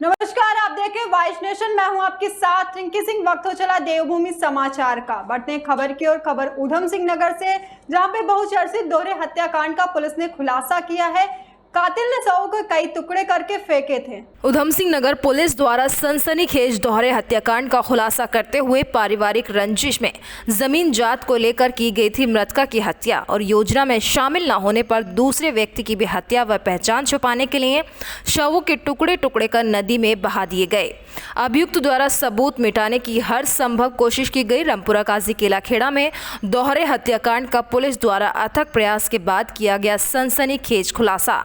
नमस्कार, आप देखें वाइस नेशन। मैं हूं आपके साथ रिंकी सिंह। वक्त हो चला देवभूमि समाचार का। बढ़ते हैं खबर की ओर। खबर ऊधम सिंह नगर से, जहां पे बहुचर्चित दोहरे हत्याकांड का पुलिस ने खुलासा किया है। कातिल ने शव को कई टुकड़े करके फेंके थे। ऊधम सिंह नगर पुलिस द्वारा सनसनीखेज दोहरे हत्याकांड का खुलासा करते हुए पारिवारिक रंजिश में जमीन जात को लेकर की गई थी मृतका की हत्या और योजना में शामिल न होने पर दूसरे व्यक्ति की भी हत्या व पहचान छुपाने के लिए शवों के टुकड़े टुकड़े कर नदी में बहा दिए गए। अभियुक्त द्वारा सबूत मिटाने की हर संभव कोशिश की गई। रामपुरा काजी केलाखेड़ा में दोहरे हत्याकांड का पुलिस द्वारा अथक प्रयास के बाद किया गया सनसनीखेज खुलासा।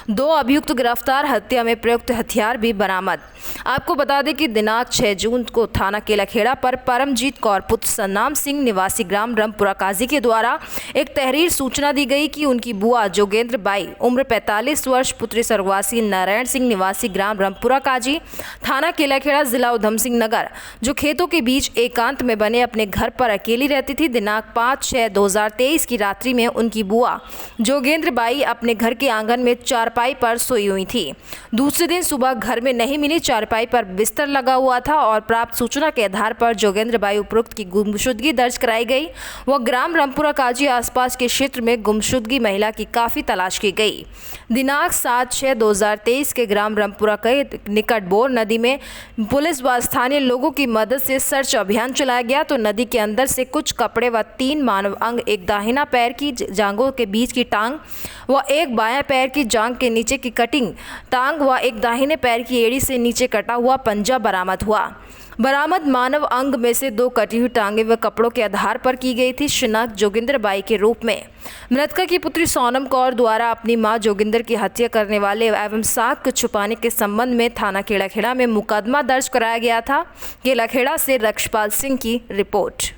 2 अभियुक्त गिरफ्तार, हत्या में प्रयुक्त हथियार भी बरामद। आपको बता दें कि दिनांक 6 जून को थाना केलाखेड़ा पर परमजीत कौर पुत्र सन्नाम सिंह निवासी ग्राम रामपुरा काजी के द्वारा एक तहरीर सूचना दी गई कि उनकी बुआ जोगेंद्र बाई उम्र 45 वर्ष पुत्री स्वर्गवासी नारायण सिंह निवासी ग्राम रामपुरा काजी थाना केलाखेड़ा जिला ऊधम सिंह नगर, जो खेतों के बीच एकांत में बने अपने घर पर अकेली रहती थी। दिनांक 5/6/2023 की रात्रि में उनकी बुआ जोगेंद्र बाई अपने घर के आंगन में चारपाई पर सोई हुई थी। दूसरे दिन सुबह घर में नहीं मिली। चारपाई पर बिस्तर लगा हुआ था और प्राप्त सूचना के आधार पर जोगेंद्र बाई उपरोक्त की गुमशुदगी दर्ज कराई गई। वह ग्राम रामपुरा काजी आसपास के क्षेत्र में गुमशुदगी महिला की काफी तलाश की गई। दिनांक 7/6/2023 के ग्राम रामपुरा के निकट बोर नदी में पुलिस व स्थानीय लोगों की मदद से सर्च अभियान चलाया गया तो नदी के अंदर से कुछ कपड़े व 3 मानव अंग, एक दाहिना पैर की जांघों के बीच की टांग व एक बाएं पैर की जांघ के नीचे की कटिंग टांग व एक दाहिने पैर की एड़ी से नीचे कटा हुआ पंजा बरामद हुआ। बरामद मानव अंग में से 2 कटी हुई टांगे व कपड़ों के आधार पर की गई थी शिनाख्त जोगिंदर बाई के रूप में। मृतका की पुत्री सोनम कौर द्वारा अपनी मां जोगिंदर की हत्या करने वाले एवं साक्ष्य को छुपाने के संबंध में थाना केलाखेड़ा में मुकदमा दर्ज कराया गया था। केलाखेड़ा से रक्षपाल सिंह की रिपोर्ट।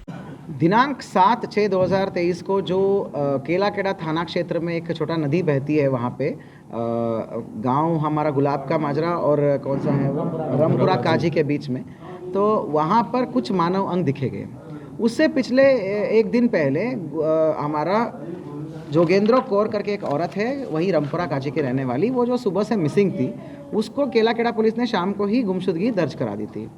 दिनांक 7/6/2023 को जो केलाखेड़ा थाना क्षेत्र में एक छोटा नदी बहती है, वहाँ पे गांव हमारा गुलाब का माजरा और कौन सा है वो रामपुरा काजी के बीच में, तो वहाँ पर कुछ मानव अंग दिखे गए। उससे पिछले एक दिन पहले हमारा जोगेंद्र कौर करके एक औरत है, वही रामपुरा काजी की रहने वाली, वो जो सुबह से मिसिंग थी, उसको केलाखेड़ा पुलिस ने शाम को ही गुमशुदगी दर्ज करा दी थी।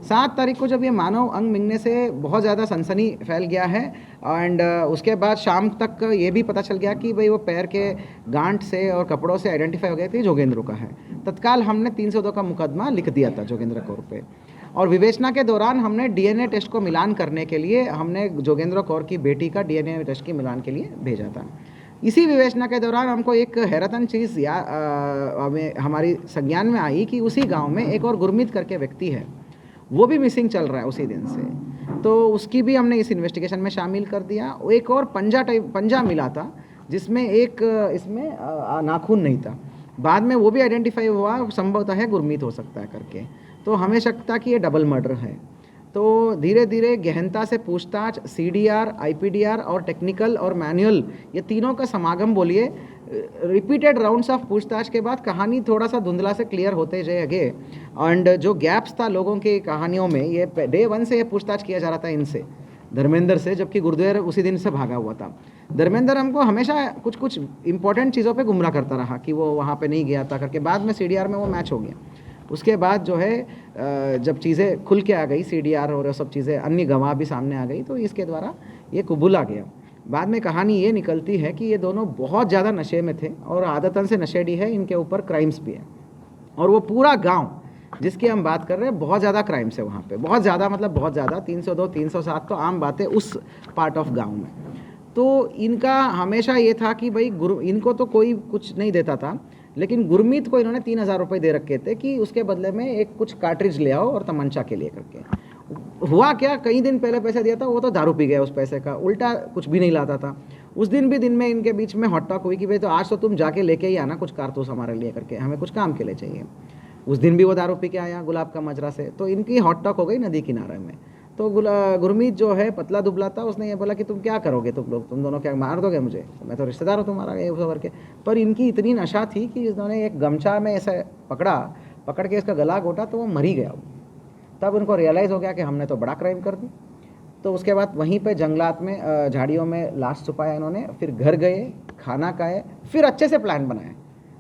7 तारीख को जब ये मानव अंग मिलने से बहुत ज़्यादा सनसनी फैल गया है एंड उसके बाद शाम तक ये भी पता चल गया कि भाई वो पैर के गांठ से और कपड़ों से आइडेंटिफाई हो गए थे जोगेंद्र का है। तत्काल हमने 302 का मुकदमा लिख दिया था जोगेंद्र कौर पे और विवेचना के दौरान हमने डीएनए टेस्ट को मिलान करने के लिए हमने जोगेंद्र कौर की बेटी का डीएनए टेस्ट की मिलान के लिए भेजा था। इसी विवेचना के दौरान हमको एक हैरतन चीज़ हमारी संज्ञान में आई कि उसी गाँव में एक और गुरमीत करके व्यक्ति है, वो भी मिसिंग चल रहा है उसी दिन से, तो उसकी भी हमने इस इन्वेस्टिगेशन में शामिल कर दिया। एक और पंजा मिला था जिसमें एक इसमें नाखून नहीं था, बाद में वो भी आइडेंटिफाई हुआ, संभवतः है गुरमीत हो सकता है करके, तो हमें शक था कि ये डबल मर्डर है। तो धीरे धीरे गहनता से पूछताछ, सीडीआर, आईपीडीआर और टेक्निकल और मैनुअल, ये तीनों का समागम बोलिए, रिपीटेड राउंड्स ऑफ पूछताछ के बाद कहानी थोड़ा सा धुंधला से क्लियर होते जाएंगे। एंड जो गैप्स था लोगों की कहानियों में, ये डे 1 से ये पूछताछ किया जा रहा था इनसे, धर्मेंद्र से, जबकि गुरुदेव उसी दिन से भागा हुआ था। धर्मेंद्र हमको हमेशा कुछ कुछ इंपॉर्टेंट चीज़ों पे गुमराह करता रहा कि वो वहाँ पे नहीं गया था करके। बाद में सीडीआर में वो मैच हो गया। उसके बाद जो है जब चीज़ें खुल के आ गई, सीडीआर और सब चीज़ें, अन्य गवाह भी सामने आ गई, तो इसके द्वारा ये कबूला गया। बाद में कहानी ये निकलती है कि ये दोनों बहुत ज़्यादा नशे में थे और आदतन से नशेड़ी है, इनके ऊपर क्राइम्स भी है और वो पूरा गांव जिसकी हम बात कर रहे हैं, बहुत ज़्यादा क्राइम्स है वहाँ पे, बहुत ज़्यादा, मतलब बहुत ज़्यादा। 302, 307 तो आम बात है उस पार्ट ऑफ गांव में। तो इनका हमेशा ये था कि भाई इनको तो कोई कुछ नहीं देता था, लेकिन गुरमीत को इन्होंने 3000 रुपये दे रखे थे कि उसके बदले में एक कुछ कार्ट्रिज ले आओ और तमंचा के लिए करके। हुआ क्या, कई दिन पहले पैसे दिया था, वो तो दारू पी गया उस पैसे का, उल्टा कुछ भी नहीं लाता था। उस दिन भी दिन में इनके बीच में हॉट टॉक हुई कि भाई तो आज तो तुम जाके लेके ही आना कुछ कारतूस हमारे लिए करके, हमें कुछ काम के लिए चाहिए। उस दिन भी वो दारू पी के आया गुलाब का मजरा से, तो इनकी हॉट टॉक हो गई नदी किनारे में। तो गुरमीत जो है पतला दुबला था, उसने ये बोला कि तुम क्या करोगे, तुम लोग, तुम दोनों क्या मार दोगे मुझे, मैं तो रिश्तेदार हूँ तुम्हारा, ये सब करके। पर इनकी इतनी नशा थी कि इन्होंने एक गमछा में ऐसा पकड़ के इसका गला घोटा तो वो मर ही गया। तब उनको रियलाइज़ हो गया कि हमने तो बड़ा क्राइम कर दी। तो उसके बाद वहीं पे जंगलात में झाड़ियों में लाश छुपाया इन्होंने, फिर घर गए, खाना खाए, फिर अच्छे से प्लान बनाया।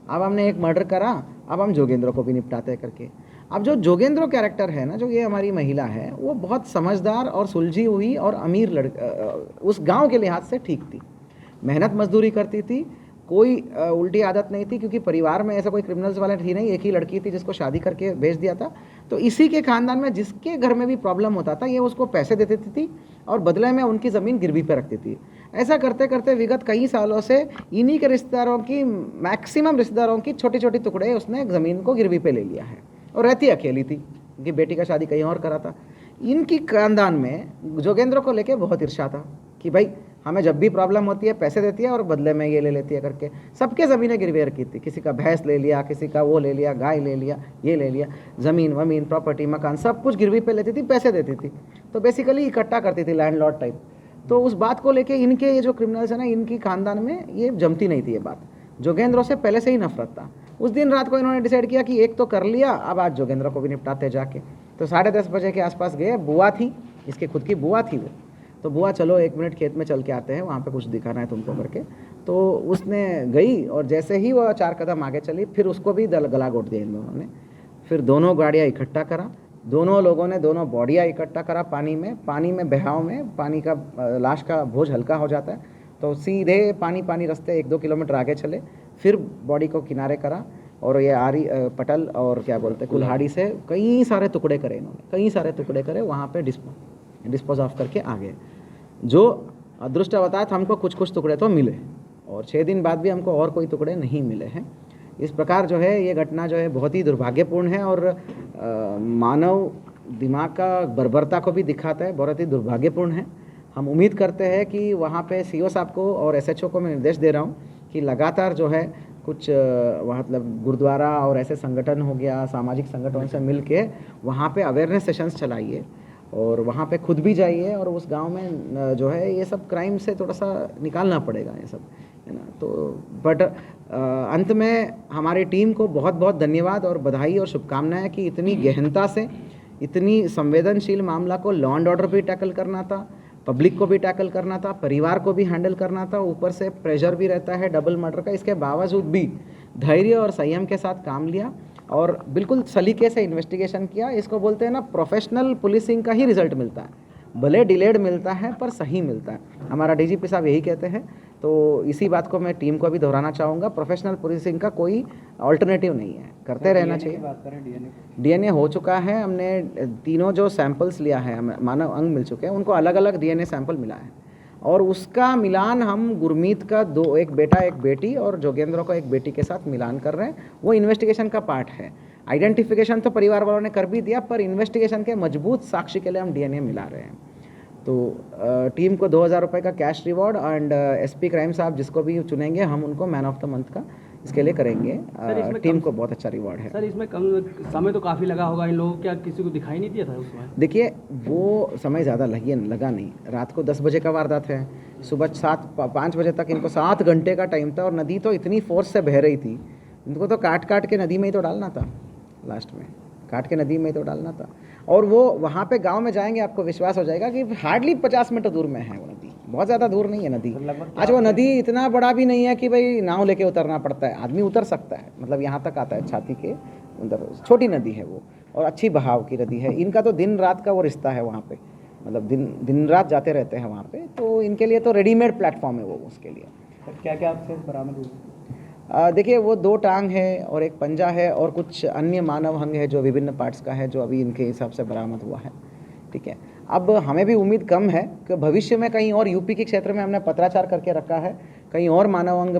अब हमने एक मर्डर करा, अब हम जोगेंद्र को भी निपटाते करके। अब जो जोगेंद्र कैरेक्टर है ना, जो ये हमारी महिला है, वो बहुत समझदार और सुलझी हुई और अमीर उस गांव के लिहाज से ठीक थी, मेहनत मजदूरी करती थी, कोई उल्टी आदत नहीं थी, क्योंकि परिवार में ऐसा कोई क्रिमिनल्स वाला थी नहीं, एक ही लड़की थी जिसको शादी करके भेज दिया था। तो इसी के खानदान में जिसके घर में भी प्रॉब्लम होता था, ये उसको पैसे देती थी और बदले में उनकी ज़मीन गिरवी पे रखती थी। ऐसा करते करते विगत कई सालों से इन्हीं के रिश्तेदारों की, मैक्सिमम रिश्तेदारों की छोटी छोटी टुकड़े उसने ज़मीन को गिरवी पे ले लिया है और रहती अकेली थी, उनकी बेटी का शादी कहीं और करा था। इनकी खानदान में जोगेंद्र को लेके बहुत ईर्ष्या था कि भाई हमें जब भी प्रॉब्लम होती है पैसे देती है और बदले में ये ले लेती है करके। सबके ज़मीनें गिरवी रखी थी, किसी का भैंस ले लिया, किसी का वो ले लिया, गाय ले लिया, ये ले लिया, ज़मीन वमीन प्रॉपर्टी मकान सब कुछ गिरवी पे लेती थी, पैसे देती थी। तो बेसिकली इकट्ठा करती थी, लैंडलॉर्ड टाइप। तो उस बात को लेके इनके ये जो क्रिमिनल्स है ना, इनकी खानदान में ये जमती नहीं थी ये बात। जोगेंद्र से पहले से ही नफरत था। उस दिन रात को इन्होंने डिसाइड किया कि एक तो कर लिया, अब आज जोगेंद्र को भी निपटाते जाके। तो 10:30 बजे के आसपास गए, बुआ थी, इसकी खुद की बुआ थी वो। तो बुआ चलो 1 मिनट खेत में चल के आते हैं, वहाँ पे कुछ दिखाना है तुमको करके। तो उसने गई और जैसे ही वो 4 कदम आगे चली, फिर उसको भी गला घोट दिया इन दोनों ने। फिर दोनों गाड़ियाँ इकट्ठा करा, दोनों लोगों ने दोनों बॉडियाँ इकट्ठा करा पानी में बहाव में। पानी का लाश का बोझ हल्का हो जाता है, तो सीधे पानी रास्ते 1-2 किलोमीटर आगे चले, फिर बॉडी को किनारे करा और ये आरी पटल और क्या बोलते हैं कुल्हाड़ी से कई सारे टुकड़े करे इन्होंने, कई सारे टुकड़े करे, वहाँ पे डिस्पोज ऑफ करके आ गए। जो अदृष्ट बताया था, हमको कुछ टुकड़े तो मिले और 6 दिन बाद भी हमको और कोई टुकड़े नहीं मिले हैं। इस प्रकार जो है ये घटना जो है बहुत ही दुर्भाग्यपूर्ण है और मानव दिमाग का बर्बरता को भी दिखाता है, बहुत ही दुर्भाग्यपूर्ण है। हम उम्मीद करते हैं कि वहाँ पे सीओ साहब को और एसएचओ को मैं निर्देश दे रहा हूँ कि लगातार जो है कुछ मतलब गुरुद्वारा और ऐसे संगठन हो गया, सामाजिक संगठनों से मिल के वहाँ पे अवेयरनेस सेशंस चलाइए और वहाँ पे खुद भी जाइए और उस गांव में जो है ये सब क्राइम से थोड़ा सा निकालना पड़ेगा ये सब, है ना। तो बट अंत में हमारी टीम को बहुत बहुत धन्यवाद और बधाई और शुभकामनाएं कि इतनी गहनता से, इतनी संवेदनशील मामला को लॉ एंड ऑर्डर भी टैकल करना था, पब्लिक को भी टैकल करना था, परिवार को भी हैंडल करना था, ऊपर से प्रेशर भी रहता है डबल मर्डर का। इसके बावजूद भी धैर्य और संयम के साथ काम लिया और बिल्कुल सलीके से इन्वेस्टिगेशन किया। इसको बोलते हैं ना, प्रोफेशनल पुलिसिंग का ही रिजल्ट मिलता है, भले डिलेड मिलता है पर सही मिलता है। हमारा डीजीपी साहब यही कहते हैं। तो इसी बात को मैं टीम को भी दोहराना चाहूँगा, प्रोफेशनल पुलिसिंग का कोई ऑल्टरनेटिव नहीं है, करते रहना चाहिए। बात करें डीएनए हो चुका है, हमने तीनों जो सैंपल्स लिया है, हमें मानव अंग मिल चुके हैं, उनको अलग अलग डीएनए सैंपल मिला है और उसका मिलान हम गुरमीत का एक बेटा एक बेटी और जोगेंद्र को एक बेटी के साथ मिलान कर रहे हैं। वो इन्वेस्टिगेशन का पार्ट है। आइडेंटिफिकेशन तो परिवार वालों ने कर भी दिया, पर इन्वेस्टिगेशन के मजबूत साक्षी के लिए हम डीएनए मिला रहे हैं। तो टीम को 2000 रुपये का cash reward and SP crime साहब जिसको भी चुनेंगे हम उनको मैन ऑफ द मंथ का इसके लिए करेंगे। टीम को बहुत अच्छा रिवॉर्ड है। सर इसमें कम समय तो काफ़ी लगा होगा इन लोगों को, क्या किसी को दिखाई नहीं दिया था उसमें? देखिए वो समय ज़्यादा लगा नहीं, रात को 10 बजे का वारदात है, सुबह 5 बजे तक इनको 7 घंटे का टाइम था और नदी तो इतनी फोर्स से बह रही थी, इनको तो काट के नदी में ही तो डालना था, लास्ट में काट के नदी में ही तो डालना था। और वो वहाँ पे गांव में जाएंगे, आपको विश्वास हो जाएगा कि हार्डली 50 मीटर दूर में है वो नदी, बहुत ज़्यादा दूर नहीं है नदी। आज वो नदी इतना बड़ा भी नहीं है कि भाई नाव लेके उतरना पड़ता है, आदमी उतर सकता है, मतलब यहाँ तक आता है छाती के अंदर। छोटी नदी है वो और अच्छी बहाव की नदी है। इनका तो दिन रात का वो रिश्ता है वहाँ पे, मतलब दिन रात जाते रहते हैं वहाँ पे, तो इनके लिए तो रेडीमेड प्लेटफॉर्म है वो उसके लिए। क्या क्या आपसे बरामद हुई? देखिए वो 2 टांग है और एक पंजा है और कुछ अन्य मानव अंग है जो विभिन्न पार्ट्स का है, जो अभी इनके हिसाब से बरामद हुआ है। ठीक है, अब हमें भी उम्मीद कम है कि भविष्य में कहीं और यूपी के क्षेत्र में हमने पत्राचार करके रखा है, कहीं और मानव अंग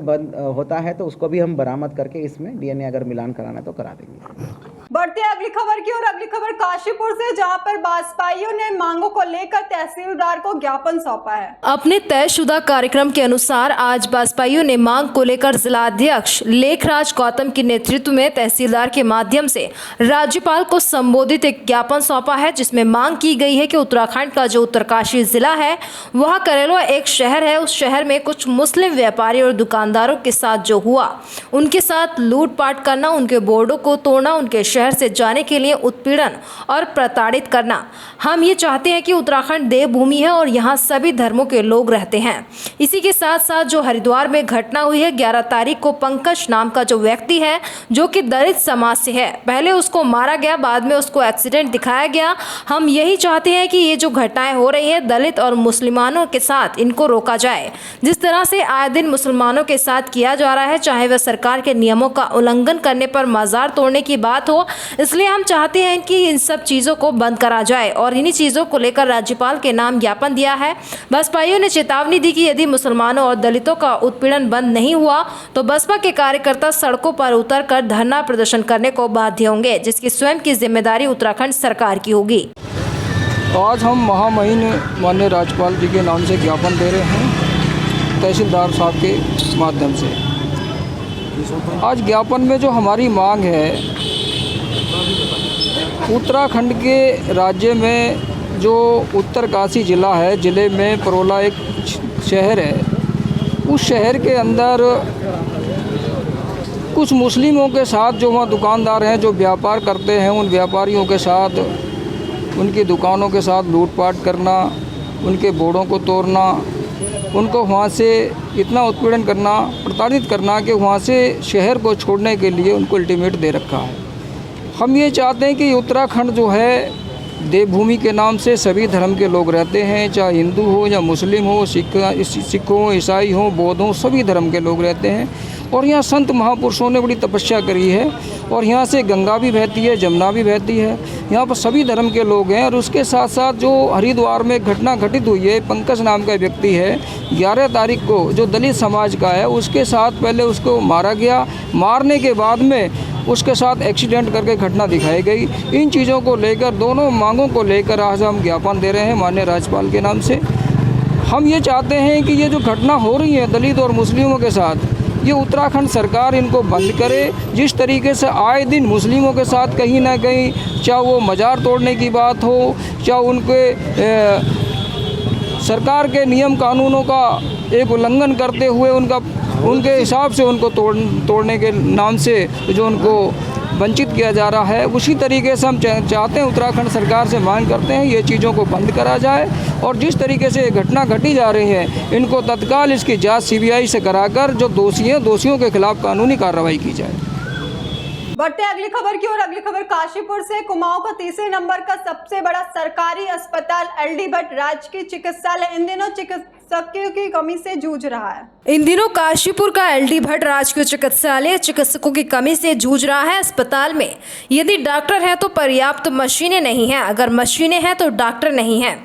होता है तो उसको भी हम बरामद करके इसमें डीएनए अगर मिलान कराना है तो करा देंगे। बढ़ते अगली खबर की और अगली खबर काशीपुर से, जहां पर बासपाइयों ने मांगों को लेकर तहसीलदार को ज्ञापन सौंपा है। अपने तयशुदा कार्यक्रम के अनुसार आज बासपाइयों ने मांग को लेकर जिलाध्यक्ष लेखराज गौतम के नेतृत्व में तहसीलदार के माध्यम से राज्यपाल को संबोधित एक ज्ञापन सौंपा है, जिसमें मांग की गई है कि उत्तराखंड का जो उत्तरकाशी जिला है वह करेलवा एक शहर है, उस शहर में कुछ मुस्लिम व्यापारी और दुकानदारों के साथ जो हुआ, उनके साथ लूटपाट करना, उनके बोर्डों को तोड़ना, उनके शहर से जाने के लिए उत्पीड़न और प्रताड़ित करना। हम ये चाहते हैं कि उत्तराखंड देवभूमि है और यहाँ सभी धर्मों के लोग रहते हैं। इसी के साथ साथ जो हरिद्वार में घटना हुई है 11 तारीख को, पंकज नाम का जो व्यक्ति है जो कि दलित समाज से है, पहले उसको मारा गया, बाद में उसको एक्सीडेंट दिखाया गया। हम यही चाहते हैं कि ये जो घटनाएं हो रही हैं दलित और मुसलमानों के साथ, इनको रोका जाए। जिस तरह से आए दिन मुसलमानों के साथ किया जा रहा है, चाहे वह सरकार के नियमों का उल्लंघन करने पर मज़ार तोड़ने की बात हो, इसलिए हम चाहते हैं कि इन सब चीज़ों को बंद करा जाए और इन्हीं चीज़ों को लेकर राज्यपाल के नाम ज्ञापन दिया है। बसपाइयों ने चेतावनी दी कि यदि मुसलमानों और दलितों का उत्पीड़न बंद नहीं हुआ तो बसपा के कार्यकर्ता सड़कों पर उतरकर धरना प्रदर्शन करने को बाध्य होंगे, जिसकी स्वयं की जिम्मेदारी उत्तराखंड सरकार की होगी। आज हम महामहिम माननीय राज्यपाल जी के नाम से ज्ञापन दे रहे हैं तहसीलदार साहब के माध्यम से। आज ज्ञापन में जो हमारी मांग है, उत्तराखंड के राज्य में जो उत्तरकाशी ज़िला है, ज़िले में परोला एक शहर है, उस शहर के अंदर कुछ मुस्लिमों के साथ जो वहाँ दुकानदार हैं, जो व्यापार करते हैं, उन व्यापारियों के साथ, उनकी दुकानों के साथ लूटपाट करना, उनके बोर्डों को तोड़ना, उनको वहाँ से इतना उत्पीड़न करना, प्रताड़ित करना कि वहाँ से शहर को छोड़ने के लिए उनको अल्टीमेट दे रखा है। हम ये चाहते हैं कि उत्तराखंड जो है देवभूमि के नाम से सभी धर्म के लोग रहते हैं, चाहे हिंदू हो या मुस्लिम हो, सिख हो, ईसाई हो, बौद्ध हो, सभी धर्म के लोग रहते हैं। और यहाँ संत महापुरुषों ने बड़ी तपस्या करी है और यहाँ से गंगा भी बहती है, जमुना भी बहती है। यहाँ पर सभी धर्म के लोग हैं। और उसके साथ साथ जो हरिद्वार में घटना घटित हुई है, पंकज नाम का व्यक्ति है, 11 तारीख को, जो दलित समाज का है, उसके साथ पहले उसको मारा गया, मारने के बाद में उसके साथ एक्सीडेंट करके घटना दिखाई गई। इन चीज़ों को लेकर, दोनों मांगों को लेकर आज हम ज्ञापन दे रहे हैं माननीय राज्यपाल के नाम से। हम ये चाहते हैं कि ये जो घटना हो रही है दलित और मुस्लिमों के साथ, ये उत्तराखंड सरकार इनको बंद करे। जिस तरीके से आए दिन मुस्लिमों के साथ कहीं ना कहीं, चाहे वो मज़ार तोड़ने की बात हो, चाहे उनके सरकार के नियम कानूनों का एक उल्लंघन करते हुए उनके हिसाब से उनको तोड़ने के नाम से जो उनको वंचित किया जा रहा है, उसी तरीके से हम चाहते हैं, उत्तराखंड सरकार से मांग करते हैं ये चीज़ों को बंद करा जाए। और जिस तरीके से ये घटना घटी जा रही है, इनको तत्काल इसकी जांच सीबीआई से कराकर जो दोषी हैं, दोषियों के खिलाफ कानूनी कार्रवाई की जाए। बढ़ते अगली खबर की ओर। अगली खबर काशीपुर से। कुमाऊं का तीसरे नंबर का सबसे बड़ा सरकारी अस्पताल एलडी भट्ट राजकीय चिकित्सालय इन दिनों चिकित्सकों की कमी से जूझ रहा है। इन दिनों काशीपुर का एलडी भट्ट राजकीय चिकित्सालय चिकित्सकों की कमी से जूझ रहा है। अस्पताल में यदि डॉक्टर है तो पर्याप्त मशीनें नहीं हैं, अगर मशीनें हैं तो डॉक्टर नहीं हैं।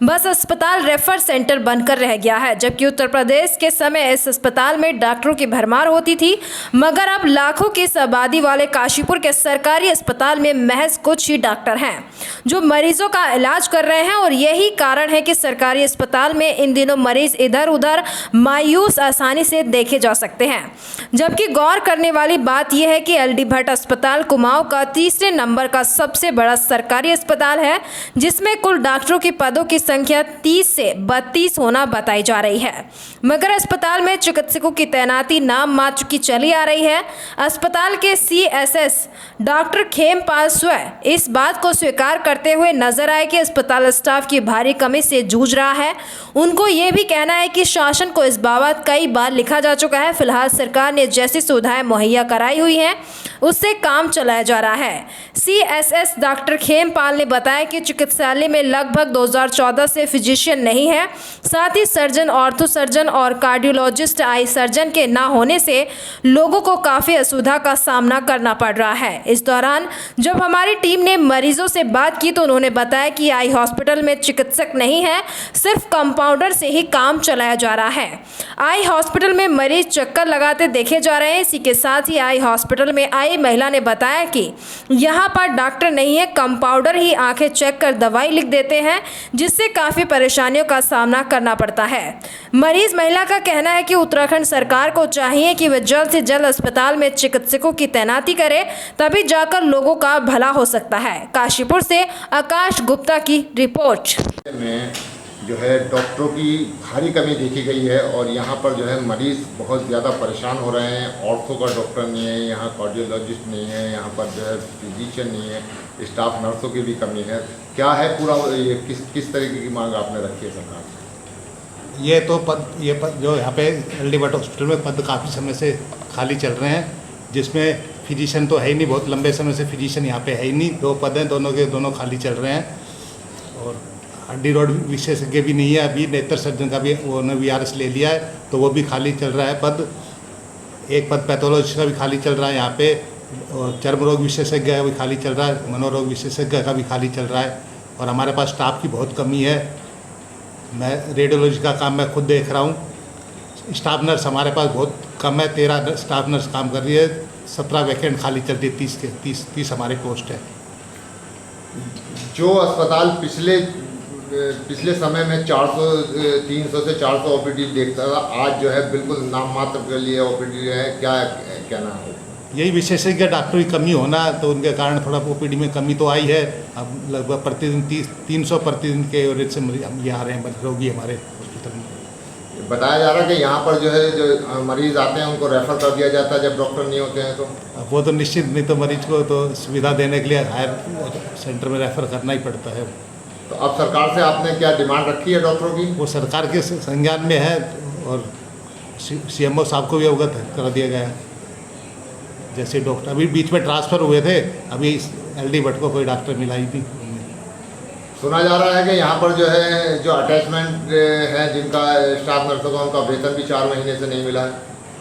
बस अस्पताल रेफर सेंटर बनकर रह गया है। जबकि उत्तर प्रदेश के समय इस अस्पताल में डॉक्टरों की भरमार होती थी, मगर अब लाखों की आबादी वाले काशीपुर के सरकारी अस्पताल में महज कुछ ही डॉक्टर हैं जो मरीजों का इलाज कर रहे हैं। और यही कारण है कि सरकारी अस्पताल में इन दिनों मरीज इधर उधर मायूस आसानी से देखे जा सकते हैं। जबकि गौर करने वाली बात यह है कि एलडी भट्ट अस्पताल कुमाऊं का तीसरे नंबर का सबसे बड़ा सरकारी अस्पताल है, जिसमें कुल डॉक्टरों के पदों की संख्या 30 से 32 होना बताई जा रही है। मगर अस्पताल में चिकित्सकों की तैनाती नाम मात्र की चली आ रही है। अस्पताल के CSS डॉक्टर खेमपाल स्वयं इस बात को स्वीकार करते हुए नजर आए कि अस्पताल स्टाफ की भारी कमी से जूझ रहा है। उनको ये भी कहना है कि शासन को इस बाबत कई बार लिखा जा चुका है। फिलहाल सरकार ने जैसी सुविधाएं मुहैया कराई हुई हैं, उससे काम चलाया जा रहा है। CSS डॉक्टर खेमपाल ने बताया कि चिकित्सालय में लगभग 2014 से फिजिशियन नहीं है। साथ ही सर्जन, ऑर्थो सर्जन और कार्डियोलॉजिस्ट, आई सर्जन के ना होने से लोगों को काफ़ी असुविधा का सामना करना पड़ रहा है। इस दौरान जब हमारी टीम ने मरीजों से बात की तो उन्होंने बताया कि आई हॉस्पिटल में चिकित्सक नहीं है, सिर्फ कंपाउंडर से ही काम चलाया जा रहा है। आई हॉस्पिटल में मरीज चक्कर लगाते देखे जा रहे हैं। इसी के साथ ही आई हॉस्पिटल में आई महिला ने बताया कि यहाँ पर डॉक्टर नहीं है, कंपाउंडर ही आंखें चेक कर दवाई लिख देते हैं, जिससे काफ़ी परेशानियों का सामना करना पड़ता है। मरीज महिला का कहना है कि उत्तराखंड सरकार को चाहिए कि वह जल्द से जल्द अस्पताल में चिकित्सकों की तैनाती करे, तभी जाकर लोगों का भला हो सकता है। काशीपुर से आकाश गुप्ता की रिपोर्ट। में जो है डॉक्टरों की भारी कमी देखी गई है और यहाँ पर जो है मरीज़ बहुत ज़्यादा परेशान हो रहे हैं। ऑर्थो का डॉक्टर नहीं है, यहाँ कार्डियोलॉजिस्ट नहीं है, यहाँ पर जो है फिजिशियन नहीं है, स्टाफ नर्सों की भी कमी है। क्या है पूरा ये किस तरीके की मांग आपने रखी है सरकार से? ये पद जो यहाँ पे एलडी भट्ट हॉस्पिटल में पद काफ़ी समय से खाली चल रहे हैं, जिसमें फिजिशियन तो है ही नहीं, बहुत लंबे समय से फिजिशियन यहाँ पे है ही नहीं। 2 पद हैं, दोनों के दोनों खाली चल रहे हैं। और हड्डी रोड विशेषज्ञ भी नहीं है, अभी नेत्र सर्जन का भी उन्होंने VRS ले लिया है, तो वो भी खाली चल रहा है पद। एक पद पैथोलॉजिस्ट का भी खाली चल रहा है यहाँ पे, और चर्म रोग विशेषज्ञ का भी खाली चल रहा है, मनोरोग विशेषज्ञ का भी खाली चल रहा है। और हमारे पास स्टाफ की बहुत कमी है। मैं रेडियोलॉजी का काम मैं खुद देख रहा हूँ, स्टाफ नर्स हमारे पास बहुत कम है, 13 स्टाफ नर्स काम कर रही है, 17 वैकेंट खाली चल रही है, 30 हमारे पोस्ट है। जो अस्पताल पिछले समय में 300 से 400 OPD देखता था, आज जो है बिल्कुल नाम मात्र के लिए OPD है, क्या कहना है? यही विशेषज्ञ डॉक्टर की कमी होना, तो उनके कारण थोड़ा OPD में कमी तो आई है। अब लगभग प्रतिदिन 300 प्रतिदिन के एवरेज से हम ये आ रहे हैं रोगी हमारे हॉस्पिटल में। बताया जा रहा है कि यहाँ पर जो है जो मरीज़ आते हैं उनको रेफ़र कर दिया जाता है जब डॉक्टर नहीं होते हैं तो? वो तो निश्चित, नहीं तो मरीज को तो सुविधा देने के लिए हायर सेंटर में रेफ़र करना ही पड़ता है। तो अब सरकार से आपने क्या डिमांड रखी है डॉक्टरों की? वो सरकार के संज्ञान में है और CMO साहब को भी अवगत कर दिया गया है। जैसे डॉक्टर अभी बीच में ट्रांसफ़र हुए थे, अभी LD भट्ट को कोई डॉक्टर मिला ही नहीं। सुना जा रहा है कि यहाँ पर जो है जो अटैचमेंट है जिनका स्टाफ नर्सों का, उनका वेतन भी 4 महीने से नहीं मिला है।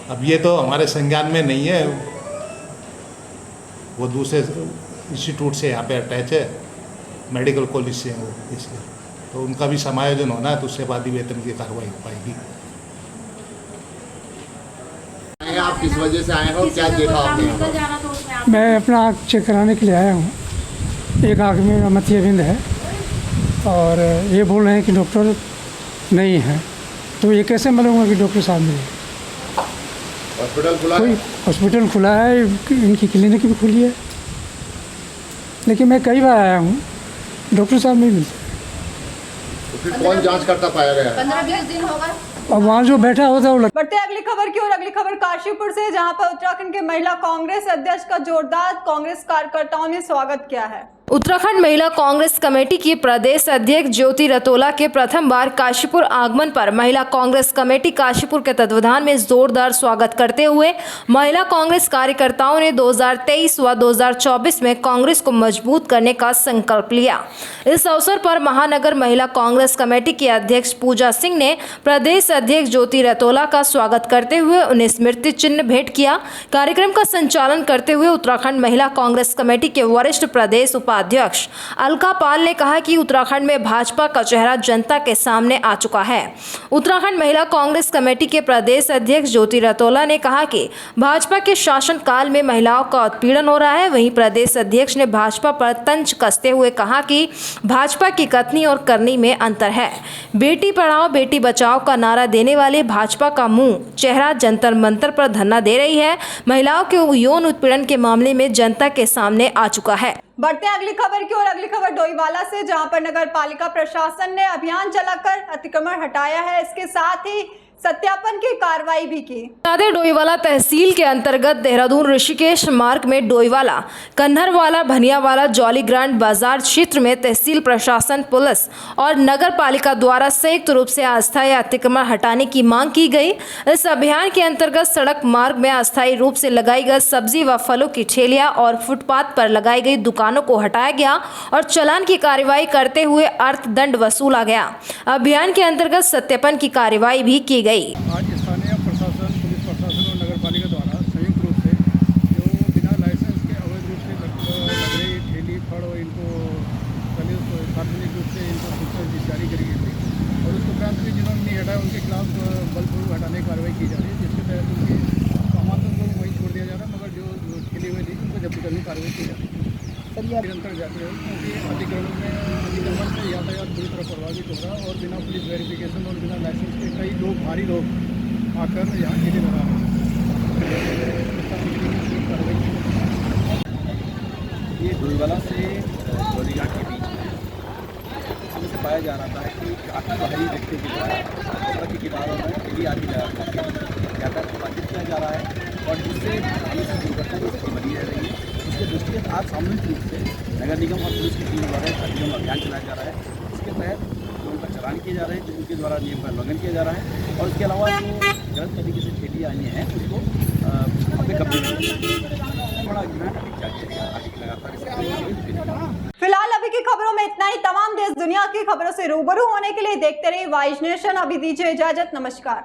अब ये तो हमारे संज्ञान में नहीं है, वो दूसरे इंस्टीट्यूट से यहाँ पे अटैच है, मेडिकल कॉलेज से हैं वो, इसलिए तो उनका भी समायोजन होना है, तो उसके बाद ही वेतन की कार्रवाई हो पाएगी। आप किस वजह से आए हो, क्या देखा आपने? मैं अपना आँख चेक कराने के लिए आया हूँ। एक आँख में मोतियाबिंद है और ये बोल रहे हैं कि डॉक्टर नहीं है, तो ये कैसे मालूम कि डॉक्टर साहब नहीं है? हॉस्पिटल खुला कोई है? हॉस्पिटल खुला है, इनकी क्लिनिक भी खुली है, लेकिन मैं कई बार आया हूँ, डॉक्टर साहब नहीं मिलते। तो फिर कौन जांच करता पाया गया? 15-20 दिन होगा। और वहाँ जो बैठा होता है वो बढ़ते अगली खबर की ओर। अगली खबर काशीपुर से, जहां पर उत्तराखंड के महिला कांग्रेस अध्यक्ष का जोरदार कांग्रेस कार्यकर्ताओं ने स्वागत किया है। उत्तराखंड महिला कांग्रेस कमेटी की प्रदेश अध्यक्ष ज्योति रतोला के प्रथम बार काशीपुर आगमन पर महिला कांग्रेस कमेटी काशीपुर के तत्वाधान में जोरदार स्वागत करते हुए महिला कांग्रेस कार्यकर्ताओं ने 2023 व 2024 में कांग्रेस को मजबूत करने का संकल्प लिया। इस अवसर पर महानगर महिला कांग्रेस कमेटी की अध्यक्ष पूजा सिंह ने प्रदेश अध्यक्ष ज्योति रतोला का स्वागत करते हुए उन्हें स्मृति चिन्ह भेंट किया। कार्यक्रम का संचालन करते हुए उत्तराखंड महिला कांग्रेस कमेटी के वरिष्ठ प्रदेश अध्यक्ष अलका पाल ने कहा कि उत्तराखंड में भाजपा का चेहरा जनता के सामने आ चुका है। उत्तराखंड महिला कांग्रेस कमेटी के प्रदेश अध्यक्ष ज्योति रतोला ने कहा कि भाजपा के शासन काल में महिलाओं का उत्पीड़न हो रहा है। वहीं प्रदेश अध्यक्ष ने भाजपा पर तंज कसते हुए कहा कि भाजपा की कथनी और करनी में अंतर है। बेटी पढ़ाओ बेटी बचाओ का नारा देने वाले भाजपा का मुंह चेहरा जंतर मंतर पर धरना दे रही है। महिलाओं के यौन उत्पीड़न के मामले में जनता के सामने आ चुका है। बढ़ते हैं अगली खबर की ओर। अगली खबर डोईवाला से, जहां पर नगर पालिका प्रशासन ने अभियान चलाकर अतिक्रमण हटाया है। इसके साथ ही सत्यापन की कार्रवाई भी की। नादेड़ डोईवाला तहसील के अंतर्गत देहरादून ऋषिकेश मार्ग में डोईवाला, कन्हरवाला, भनियावाला, जॉली ग्रांड बाजार क्षेत्र में तहसील प्रशासन, पुलिस और नगर पालिका द्वारा संयुक्त रूप से अस्थायी अतिक्रमण हटाने की मांग की गई। इस अभियान के अंतर्गत सड़क मार्ग में अस्थायी रूप से लगाई गई सब्जी व फलों की ठेलियां और फुटपाथ पर लगाई गई दुकानों को हटाया गया और चालान की कार्रवाई करते हुए अर्थदंड वसूला गया। अभियान के अंतर्गत सत्यापन की कार्रवाई भी की गई। आज स्थानीय प्रशासन, पुलिस प्रशासन और नगर पालिका द्वारा संयुक्त रूप से जो बिना लाइसेंस के अवैध रूप से लग रही ठेली फड़ और इनको सार्वजनिक रूप से इनको सूचना जारी करी गई थी और उसके उपरांत भी जिन्होंने नहीं हटाया उनके खिलाफ बलपूर्वक हटाने की कार्रवाई की जा रही है, जिसके तहत उनके सामान को वहीं छोड़ दिया जा रहा है, मगर जो ठेली हुई थी उनको जब्त करने की कार्रवाई की जा रही है। निरंतर जाती है क्योंकि अतिक्रमण से यातायात पूरी तरह प्रभावित हो रहा है और बिना पुलिस वेरिफिकेशन और बिना लाइसेंस के कई लोग, भारी लोग आकर यहाँ ठेले लगा रहे हैं। ये डोईवाला से डोलीघाट के बीच पाया जा रहा था कि काफ़ी बाहरी व्यक्ति के द्वारा इस तरह की किनारों में ठेली आदि लगा करके यातायात को बाधित किया जा रहा है और जिससे दुर्घटना की स्थिति बनी रह रही है। इसके दृष्टिगत आज सामूहिक रूप से नगर निगम और पुलिस की टीम द्वारा ट्रैफिक जाम अभियान चलाया जा रहा है। इसके तहत जो उनका चालान किए जा रहे हैं, जो उनके द्वारा नियम का उल्लंघन किया जा रहा है और इसके अलावा जो गलत तरीके से ठेली आई हैं उसको अपने कब्जे में बड़ा फिलहाल अभी की खबरों में इतना ही। तमाम देश दुनिया की खबरों से रूबरू होने के लिए देखते रहिए वाइज नेशन। अभी दीजिए इजाजत, नमस्कार।